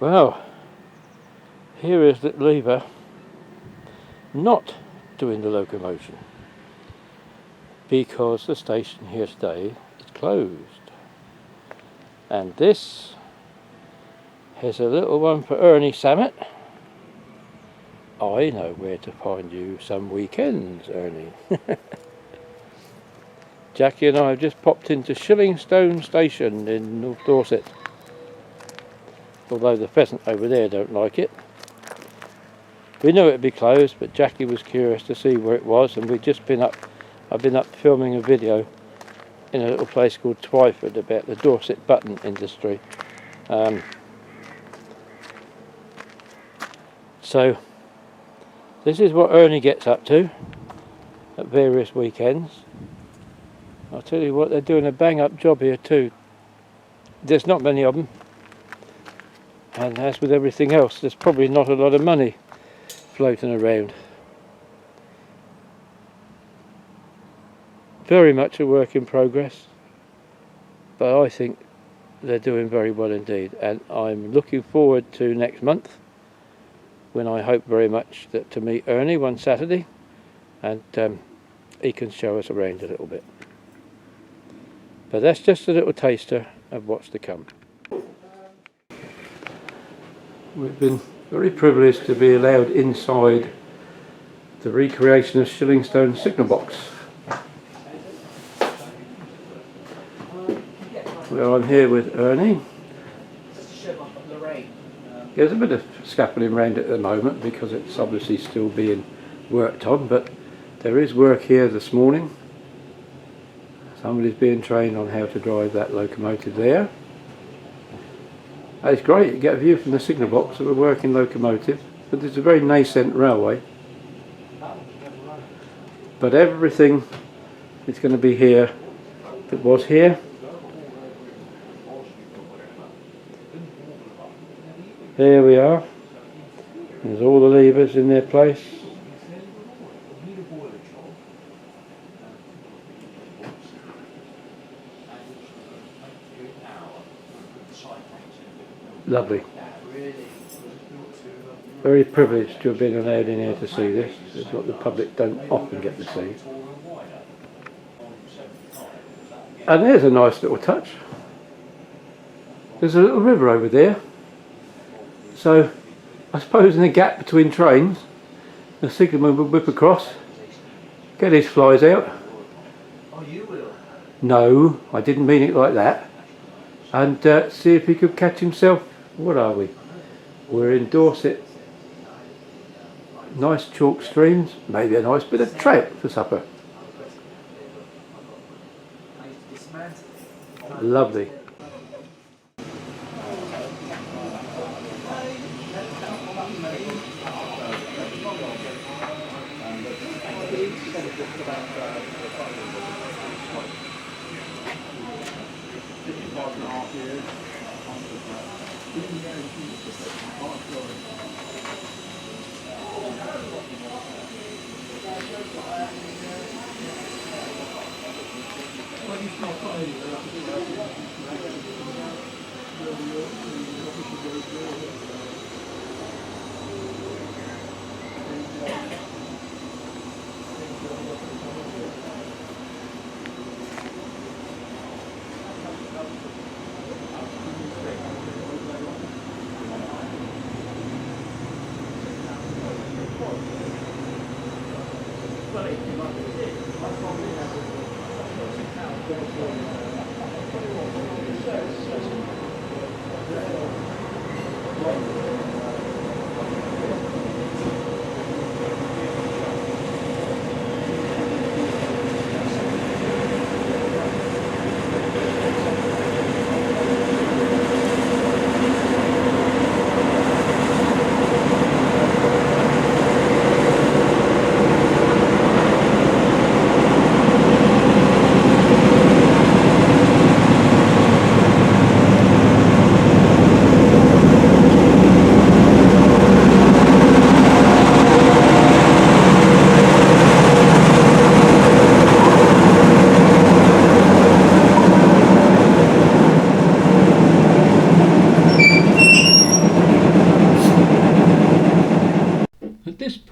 Well, here is the lever not doing the locomotion because the station here today is closed. And this has a little one for Ernie Samet. I know where to find you some weekends, Ernie. Jackie and I have just popped into Shillingstone station in North Dorset. Although the pheasant over there don't like it. We knew it'd be closed, but Jackie was curious to see where it was, and we've just been up. I've been up filming a video in a little place called Twyford about the Dorset button industry. So this is what Ernie gets up to at various weekends. I'll tell you what, they're doing a bang up job here too. There's not many of them, and as with everything else, there's probably not a lot of money floating around. Very much a work in progress, but I think they're doing very well indeed, and I'm looking forward to next month, when I hope very much to meet Ernie one Saturday, and he can show us around a little bit. But that's just a little taster of what's to come. We've been very privileged to be allowed inside the recreation of Shillingstone signal box, where I'm here with Ernie. There's a bit of scaffolding around it at the moment because it's obviously still being worked on, but there is work here this morning. Somebody's being trained on how to drive that locomotive there. It's great, you get a view from the signal box of a working locomotive, but it's a very nascent railway. But everything is going to be here that was here. There we are. There's all the levers in their place. Lovely. Very privileged to have been allowed in here to see this. It's what the public don't often get to see. And there's a nice little touch. There's a little river over there. So I suppose in the gap between trains, the signalman would whip across, get his flies out. Oh, you will? No, I didn't mean it like that. And see if he could catch himself. What are we? We're in Dorset. Nice chalk streams, maybe a nice bit of trout for supper. Lovely.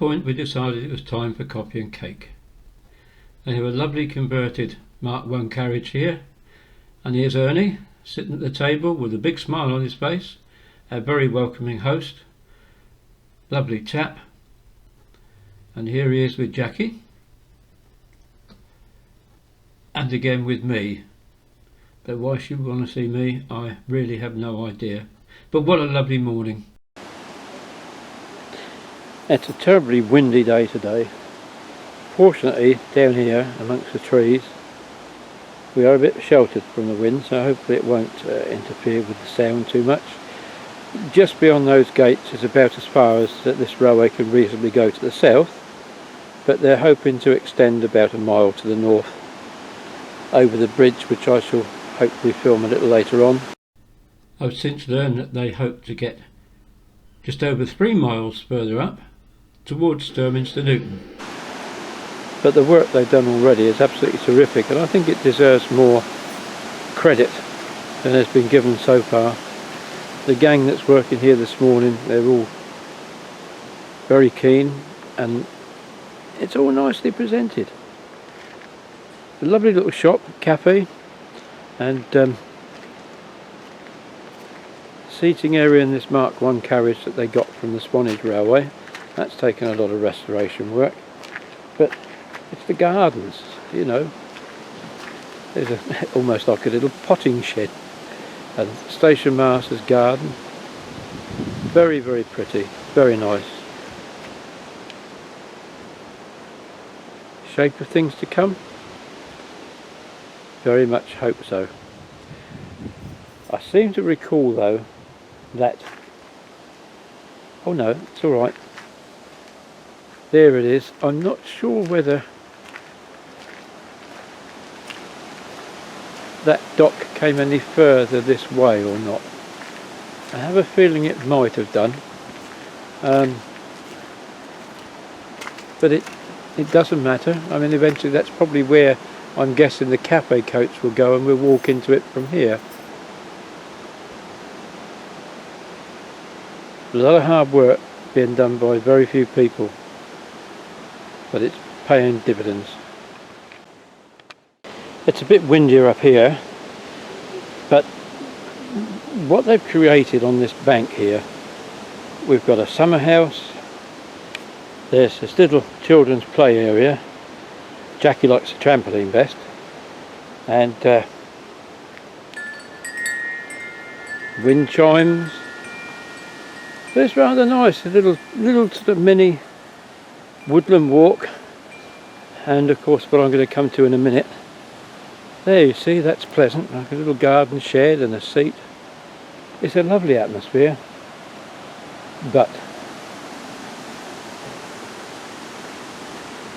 point we decided it was time for coffee and cake. They have a lovely converted Mark I carriage here, and here's Ernie sitting at the table with a big smile on his face, a very welcoming host, lovely chap. And here he is with Jackie, and again with me. But why she would want to see me, I really have no idea. But what a lovely morning. It's a terribly windy day today. Fortunately, down here amongst the trees we are a bit sheltered from the wind, so hopefully it won't interfere with the sound too much. Just beyond those gates is about as far as that this railway can reasonably go to the south, but they're hoping to extend about a mile to the north over the bridge, which I shall hopefully film a little later on. I've since learned that they hope to get just over 3 miles further up towards Sturminster Newton. But the work they've done already is absolutely terrific, and I think it deserves more credit than has been given so far. The gang that's working here this morning, they're all very keen, and it's all nicely presented. A lovely little shop, cafe, and seating area in this Mark I carriage that they got from the Swanage Railway. That's taken a lot of restoration work, but it's the gardens, you know. There's almost like a little potting shed, and station master's garden. Very, very pretty, very nice. Shape of things to come? Very much hope so. I seem to recall though that, oh no, it's alright. There it is. I'm not sure whether that dock came any further this way or not. I have a feeling it might have done, but it doesn't matter. I mean, eventually that's probably where I'm guessing the cafe coach will go, and we'll walk into it from here. A lot of hard work being done by very few people, but it's paying dividends. It's a bit windier up here, but what they've created on this bank here, we've got a summer house, there's this little children's play area. Jackie likes the trampoline best, and wind chimes. But it's rather nice, a little sort of mini woodland walk, and of course what I'm going to come to in a minute. There you see, that's pleasant, like a little garden shed and a seat. It's a lovely atmosphere, but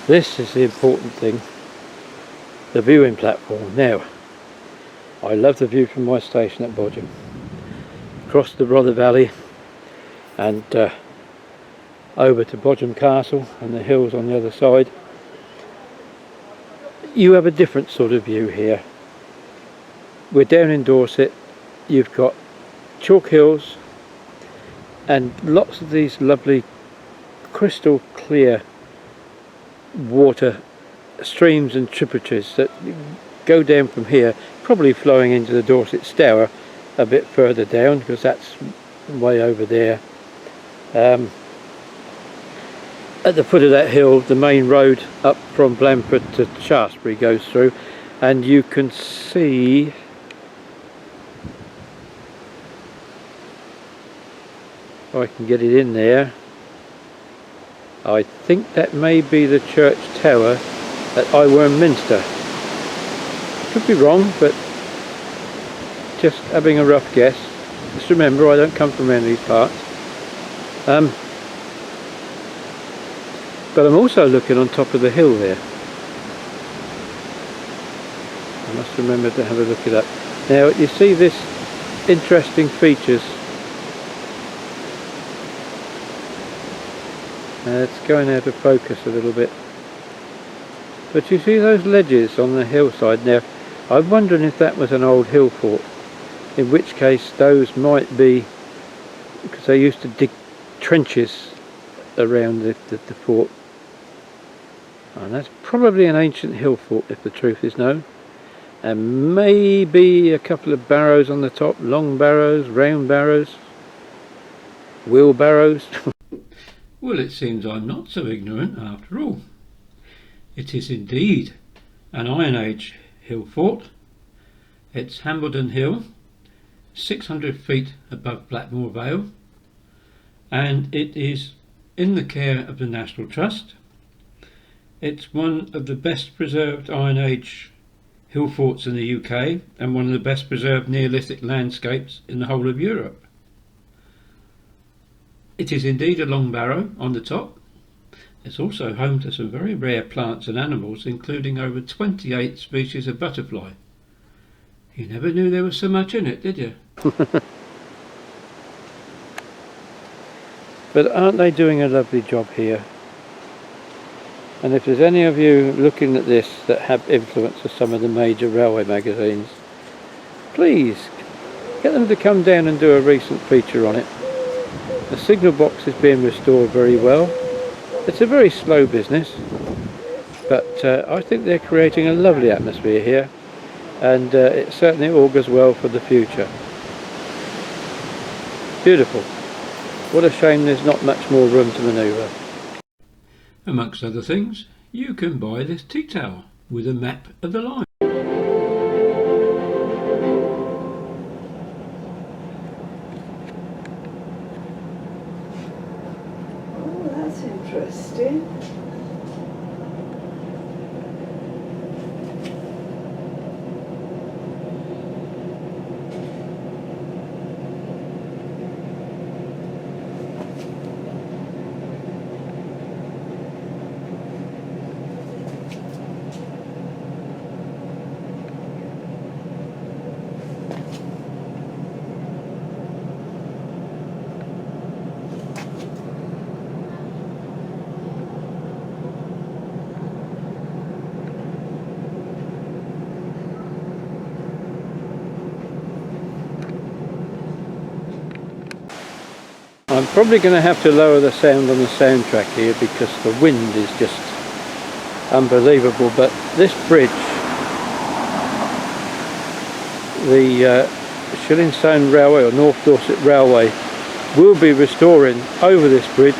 this is the important thing, the viewing platform. Now, I love the view from my station at Bodgham, across the Rother Valley and over to Bodgham Castle and the hills on the other side. You have a different sort of view here. We're down in Dorset, you've got chalk hills and lots of these lovely crystal clear water streams and tributaries that go down from here, probably flowing into the Dorset Stour a bit further down, because that's way over there. At the foot of that hill, the main road up from Blandford to Shaftesbury goes through, and you can see if I can get it in there. I think that may be the church tower at Iworminster. Could be wrong, but just having a rough guess. Just remember, I don't come from around these parts. But I'm also looking on top of the hill there. I must remember to have a look at that. Now you see this interesting features. It's going out of focus a little bit. But you see those ledges on the hillside. Now I'm wondering if that was an old hill fort, in which case those might be, because they used to dig trenches around the fort, and that's probably an ancient hill fort if the truth is known, and maybe a couple of barrows on the top, long barrows, round barrows, wheelbarrows. Well, it seems I'm not so ignorant after all. It is indeed an Iron Age hill fort. It's Hambledon Hill, 600 feet above Blackmore Vale, and it is in the care of the National Trust. It's one of the best preserved Iron Age hill forts in the UK and one of the best preserved Neolithic landscapes in the whole of Europe. It is indeed a long barrow on the top. It's also home to some very rare plants and animals, including over 28 species of butterfly. You never knew there was so much in it, did you? But aren't they doing a lovely job here? And if there's any of you looking at this that have influence of some of the major railway magazines, please get them to come down and do a recent feature on it. The signal box is being restored very well. It's a very slow business, but I think they're creating a lovely atmosphere here, and it certainly augurs well for the future. Beautiful. What a shame there's not much more room to manoeuvre. Amongst other things, you can buy this tea towel with a map of the line. Oh, that's interesting. I'm probably going to have to lower the sound on the soundtrack here because the wind is just unbelievable. But this bridge, the Shillingstone Railway or North Dorset Railway, will be restoring over this bridge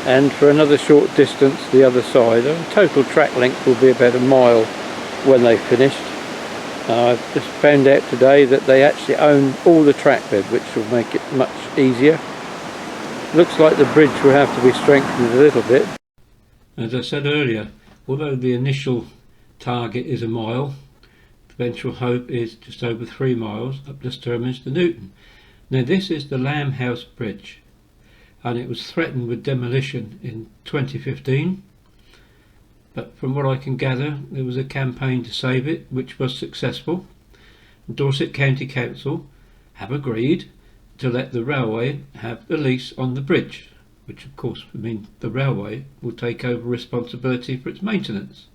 and for another short distance the other side. The total track length will be about a mile when they've finished. I've just found out today that they actually own all the track bed, which will make it much easier. Looks like the bridge will have to be strengthened a little bit. As I said earlier, although the initial target is a mile, the eventual hope is just over 3 miles up to Sturminster Newton. Now this is the Lamb House Bridge, and it was threatened with demolition in 2015, but from what I can gather there was a campaign to save it which was successful. Dorset County Council have agreed to let the railway have the lease on the bridge, which of course would mean the railway will take over responsibility for its maintenance.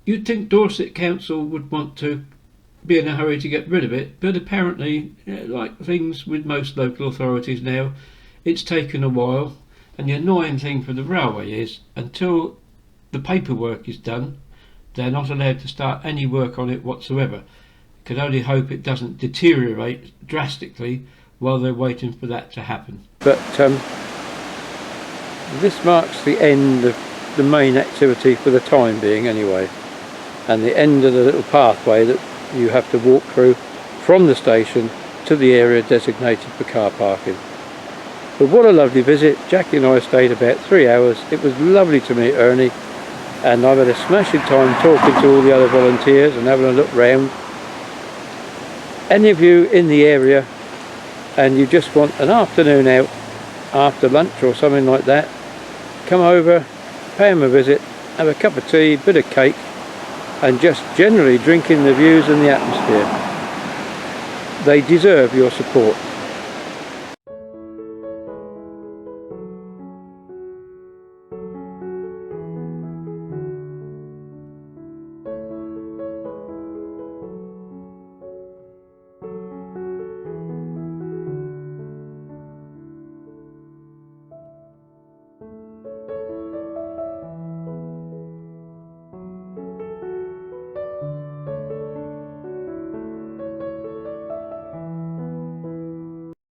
You'd think Dorset Council would want to be in a hurry to get rid of it, but apparently, like things with most local authorities now, it's taken a while, and the annoying thing for the railway is until the paperwork is done, they're not allowed to start any work on it whatsoever. You can only hope it doesn't deteriorate drastically while they're waiting for that to happen. But this marks the end of the main activity for the time being anyway, and the end of the little pathway that you have to walk through from the station to the area designated for car parking. But what a lovely visit. Jackie and I stayed about 3 hours. It was lovely to meet Ernie, and I've had a smashing time talking to all the other volunteers and having a look round. Any of you in the area and you just want an afternoon out after lunch or something like that, come over, pay them a visit, have a cup of tea, bit of cake, and just generally drink in the views and the atmosphere. They deserve your support.